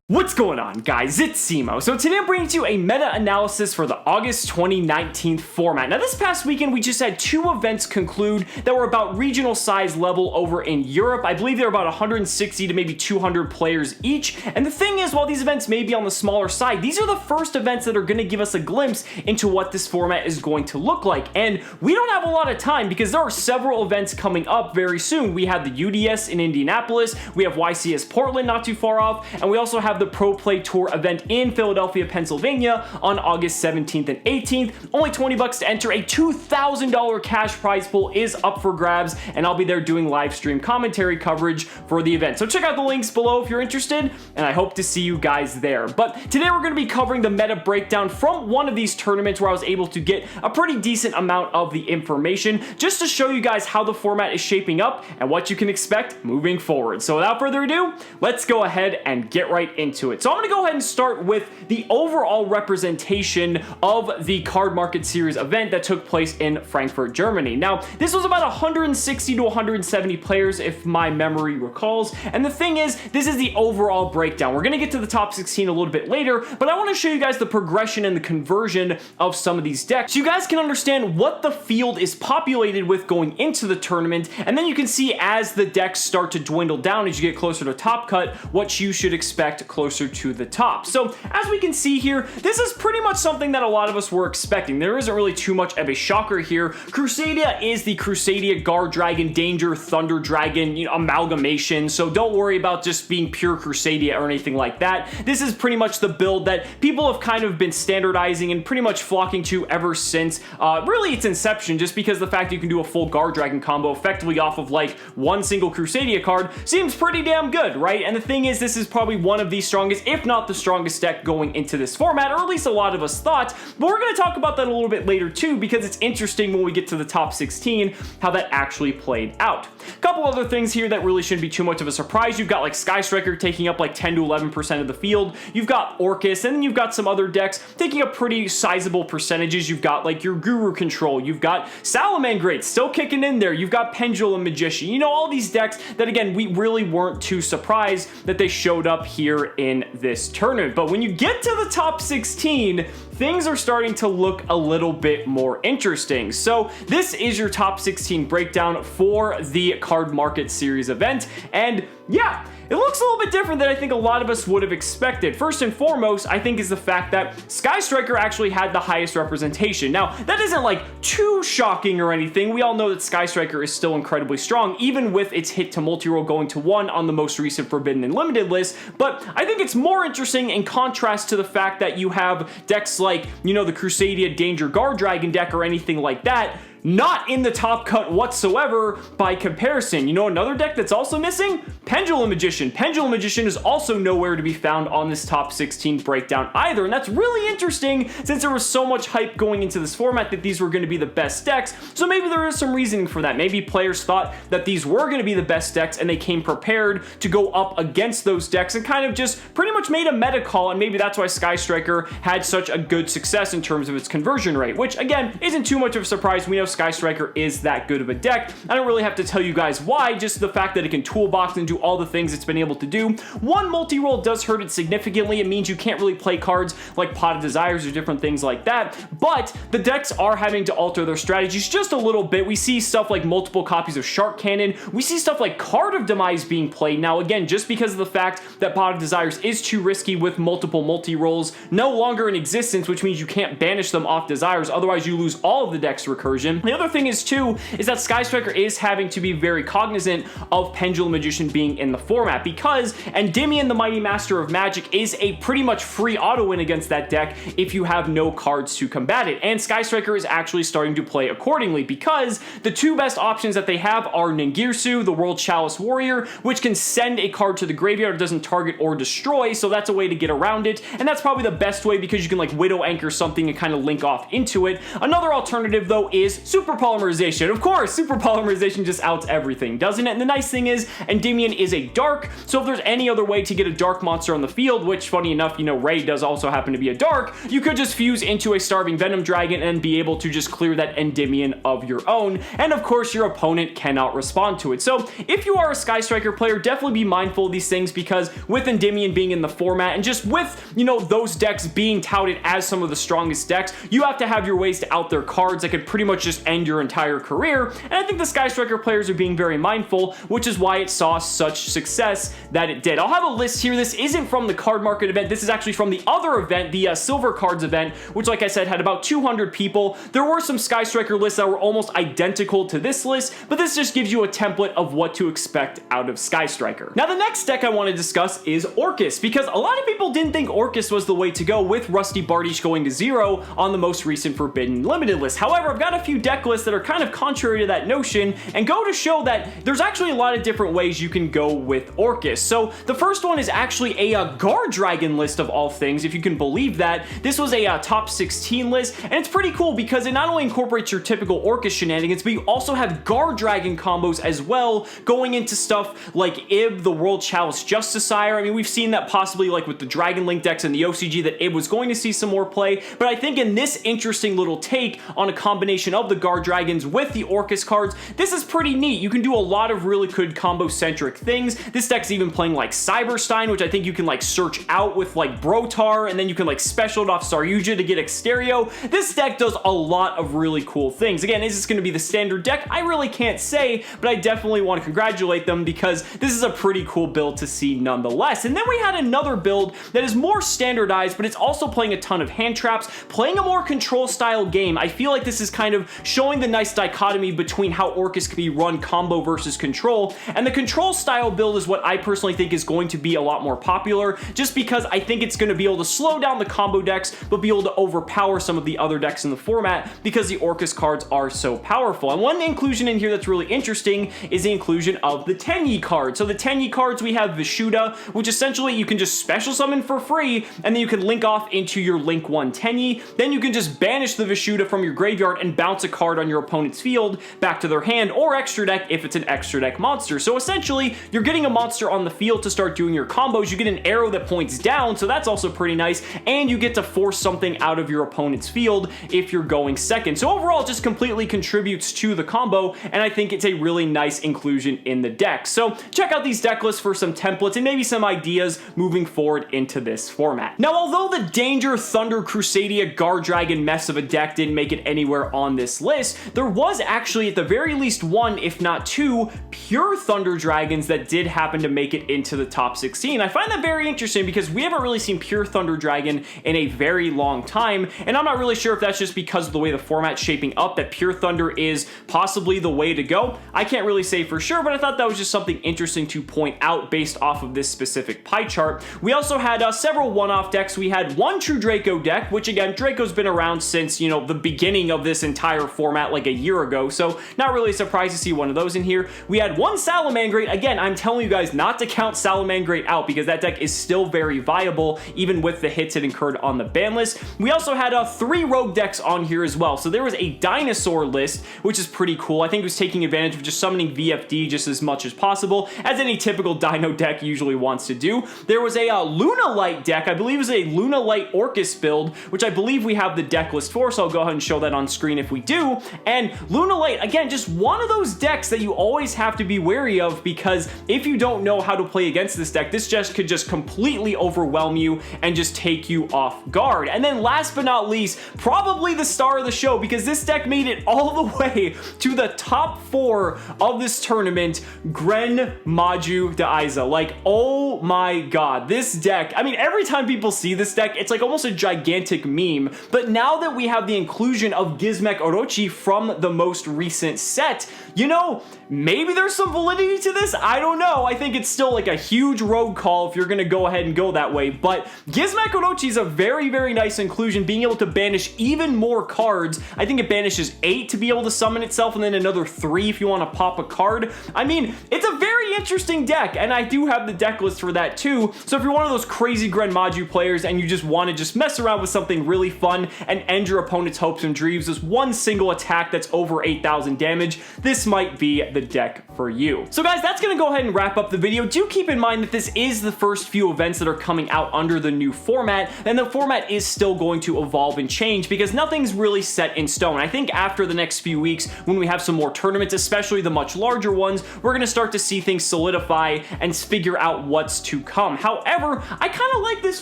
What's going on, guys? It's Cimoooooooo. So today I'm bringing to you a meta-analysis for the August 2019 format. Now this past weekend we just had two events conclude that were about regional size level over in Europe. I believe they're about 160 to maybe 200 players each. And the thing is, while these events may be on the smaller side, these are the first events that are going to give us a glimpse into what this format is going to look like. And we don't have a lot of time because there are several events coming up very soon. We have the UDS in Indianapolis, we have YCS Portland not too far off, and we also have the Pro Play Tour event in Philadelphia, Pennsylvania on August 17th and 18th. Only $20 to enter. A $2,000 cash prize pool is up for grabs, and I'll be there doing live stream commentary coverage for the event. So check out the links below if you're interested, and I hope to see you guys there. But today we're going to be covering the meta breakdown from one of these tournaments where I was able to get a pretty decent amount of the information just to show you guys how the format is shaping up and what you can expect moving forward. So without further ado, let's go ahead and get right into it. So I'm going to go ahead and start with the overall representation of the Cardmarket series event that took place in Frankfurt, Germany. Now, this was about 160 to 170 players if my memory recalls, and the thing is, this is the overall breakdown. We're going to get to the top 16 a little bit later, but I want to show you guys the progression and the conversion of some of these decks so you guys can understand what the field is populated with going into the tournament, and then you can see as the decks start to dwindle down as you get closer to top cut, what you should expect closer to the top. So as we can see here, this is pretty much something that a lot of us were expecting. There isn't really too much of a shocker here. Crusadia is the Crusadia Guard Dragon Danger Thunder Dragon amalgamation, so don't worry about just being pure Crusadia or anything like that. This is pretty much the build that people have kind of been standardizing and pretty much flocking to ever since really its inception, just because the fact you can do a full Guard Dragon combo effectively off of like one single Crusadia card seems pretty damn good, right? And the thing is, this is probably one of the strongest, if not the strongest deck going into this format, or at least a lot of us thought, but we're going to talk about that a little bit later too, because it's interesting when we get to the top 16 how that actually played out. A couple other things here that really shouldn't be too much of a surprise. You've got like Sky Striker taking up like 10 to 11% of the field. You've got Orcas, and then you've got some other decks taking up pretty sizable percentages. You've got like your Guru Control. You've got Salamangreat still kicking in there. You've got Pendulum Magician. You know, all these decks that, again, we really weren't too surprised that they showed up here in this tournament. But when you get to the top 16, things are starting to look a little bit more interesting. So this is your top 16 breakdown for the Cardmarket series event, and yeah, it looks a little bit different than I think a lot of us would have expected. First and foremost, I think, is the fact that Sky Striker actually had the highest representation. Now, that isn't like too shocking or anything. We all know that Sky Striker is still incredibly strong, even with its hit to multi-roll going to 1 on the most recent Forbidden and Limited list, but I think it's more interesting in contrast to the fact that you have decks like, the Crusadia Danger Guard Dragon deck or anything like that, not in the top cut whatsoever by comparison. Another deck that's also missing? Pendulum Magician. Pendulum Magician is also nowhere to be found on this top 16 breakdown either, and that's really interesting since there was so much hype going into this format that these were going to be the best decks, so maybe there is some reasoning for that. Maybe players thought that these were going to be the best decks and they came prepared to go up against those decks and kind of just pretty much made a meta call, and maybe that's why Sky Striker had such a good success in terms of its conversion rate, which again isn't too much of a surprise. We know Sky Striker is that good of a deck. I don't really have to tell you guys why, just the fact that it can toolbox and do all the things it's been able to do. One multi-roll does hurt it significantly. It means you can't really play cards like Pot of Desires or different things like that, but the decks are having to alter their strategies just a little bit. We see stuff like multiple copies of Shark Cannon. We see stuff like Card of Demise being played now, again, just because of the fact that Pot of Desires is too risky with multiple multi-rolls no longer in existence, which means you can't banish them off Desires, otherwise you lose all of the deck's recursion. The other thing is too, is that Sky Striker is having to be very cognizant of Pendulum Magician being in the format, because Endymion, the Mighty Master of Magic, is a pretty much free auto win against that deck if you have no cards to combat it, and Sky Striker is actually starting to play accordingly, because the two best options that they have are Ningirsu, the World Chalice Warrior, which can send a card to the graveyard, it doesn't target or destroy, so that's a way to get around it, and that's probably the best way because you can like Widow Anchor something and kind of link off into it. Another alternative though is Super Polymerization. Of course, Super Polymerization just outs everything, doesn't it? And the nice thing is, Endymion is a dark, so if there's any other way to get a dark monster on the field, which funny enough, you know, Ray does also happen to be a dark, you could just fuse into a Starving Venom Dragon and be able to just clear that Endymion of your own, and of course your opponent cannot respond to it. So if you are a Sky Striker player, definitely be mindful of these things, because with Endymion being in the format and just with, you know, those decks being touted as some of the strongest decks, you have to have your ways to out their cards that could pretty much just end your entire career, and I think the Sky Striker players are being very mindful, which is why it saw such success that it did. I'll have a list here. This isn't from the Cardmarket event. This is actually from the other event, the Silver Cards event, which, like I said, had about 200 people. There were some Sky Striker lists that were almost identical to this list, but this just gives you a template of what to expect out of Sky Striker. Now, the next deck I want to discuss is Orcas, because a lot of people didn't think Orcas was the way to go with Rusty Bardiche going to 0 on the most recent Forbidden Limited list. However, I've got a few deck lists that are kind of contrary to that notion and go to show that there's actually a lot of different ways you can go with Orcas. So the first one is actually a Guard Dragon list of all things, if you can believe that. This was a top 16 list, and it's pretty cool because it not only incorporates your typical Orcas shenanigans, but you also have Guard Dragon combos as well, going into stuff like Ib, the World Chalice Justiciar. I mean, we've seen that possibly like with the Dragon Link decks and the OCG that Ib was going to see some more play, but I think in this interesting little take on a combination of the Guard Dragons with the Orcas cards, this is pretty neat. You can do a lot of really good combo-centric things. This deck's even playing like Cyberstein, which I think you can like search out with like Brotar, and then you can like special it off Saryuja to get Exterio. This deck does a lot of really cool things. Again, is this going to be the standard deck? I really can't say, but I definitely want to congratulate them because this is a pretty cool build to see nonetheless. And then we had another build that is more standardized, but it's also playing a ton of hand traps, playing a more control style game. I feel like this is kind of showing the nice dichotomy between how Orcas can be run combo versus control, and the control style build is what I personally think is going to be a lot more popular, just because I think it's going to be able to slow down the combo decks, but be able to overpower some of the other decks in the format because the Orcas cards are so powerful. And one inclusion in here that's really interesting is the inclusion of the Tangy card. So the Tangy cards, we have Vishuda, which essentially you can just special summon for free, and then you can link off into your Link 1 Tangy. Then you can just banish the Vishuda from your graveyard and bounce a card on your opponent's field back to their hand or extra deck if it's an extra deck monster. So essentially, you're getting a monster on the field to start doing your combos. You get an arrow that points down, so that's also pretty nice, and you get to force something out of your opponent's field if you're going second. So overall, it just completely contributes to the combo, and I think it's a really nice inclusion in the deck. So check out these deck lists for some templates and maybe some ideas moving forward into this format. Now, although the Danger Thunder Crusadia Guard Dragon mess of a deck didn't make it anywhere on this list, there was actually at the very least one, if not two, pure Thunder Dragons that did happen to make it into the top 16. I find that very interesting because we haven't really seen pure Thunder Dragon in a very long time, and I'm not really sure if that's just because of the way the format's shaping up that pure Thunder is possibly the way to go. I can't really say for sure, but I thought that was just something interesting to point out based off of this specific pie chart. We also had several one-off decks. We had one true Draco deck, which again, Draco's been around since, you know, the beginning of this entire format like a year ago, so not really surprised to see one of those in here. We had one Salamangreat. Again, I'm telling you guys not to count Salamangreat out because that deck is still very viable even with the hits it incurred on the ban list. We also had 3 rogue decks on here as well. So there was a dinosaur list, which is pretty cool. I think it was taking advantage of just summoning VFD just as much as possible, as any typical dino deck usually wants to do. There was a Luna Light deck. I believe it was a Luna Light Orcas build, which I believe we have the deck list for, so I'll go ahead and show that on screen if we do. And Luna Light, again, just one of those decks that you always have to be wary of, because if you don't know how to play against this deck, this just could just completely overwhelm you and just take you off guard. And then last but not least, probably the star of the show, because this deck made it all the way to the top 4 of this tournament, Grenn Maju Daiza. Like, oh my god, this deck, I mean, every time people see this deck, it's like almost a gigantic meme, but now that we have the inclusion of Gizmek Orochi from the most recent set, you know, maybe there's some validity to this. I don't know. I think it's still like a huge rogue call if you're gonna go ahead and go that way, but Gizmek Orochi is a very, very nice inclusion, being able to banish even more cards. I think it banishes 8 to be able to summon itself, and then another 3 if you want to pop a card. I mean, it's a very interesting deck, and I do have the deck list for that too. So if you're one of those crazy Grenn Maju players and you just want to just mess around with something really fun and end your opponent's hopes and dreams, this one single single attack that's over 8,000 damage, this might be the deck for you. So guys, that's gonna go ahead and wrap up the video. Do keep in mind that this is the first few events that are coming out under the new format, and the format is still going to evolve and change because nothing's really set in stone. I think after the next few weeks, when we have some more tournaments, especially the much larger ones, we're gonna start to see things solidify and figure out what's to come. However, I kind of like this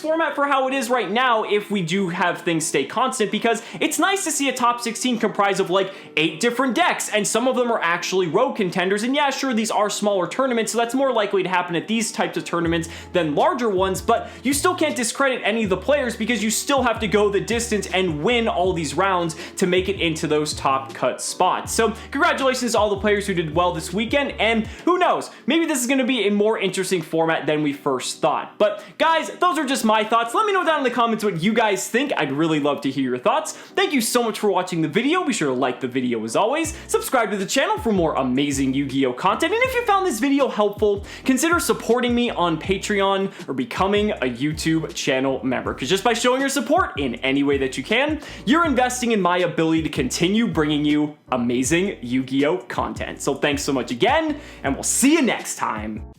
format for how it is right now if we do have things stay constant, because it's nice to see a top 16 comprised of like 8 different decks, and some of them are actually rogue contenders. And yeah, sure, these are smaller tournaments, so that's more likely to happen at these types of tournaments than larger ones, but you still can't discredit any of the players because you still have to go the distance and win all these rounds to make it into those top cut spots. So congratulations to all the players who did well this weekend, and who knows, maybe this is going to be a more interesting format than we first thought. But guys, those are just my thoughts. Let me know down in the comments what you guys think. I'd really love to hear your thoughts. Thank you so much for watching the video. Be sure to like the video as always, subscribe to the channel for more amazing Yu-Gi-Oh content, and if you found this video helpful, consider supporting me on Patreon or becoming a YouTube channel member, because just by showing your support in any way that you can, you're investing in my ability to continue bringing you amazing Yu-Gi-Oh content. So thanks so much again, and we'll see you next time.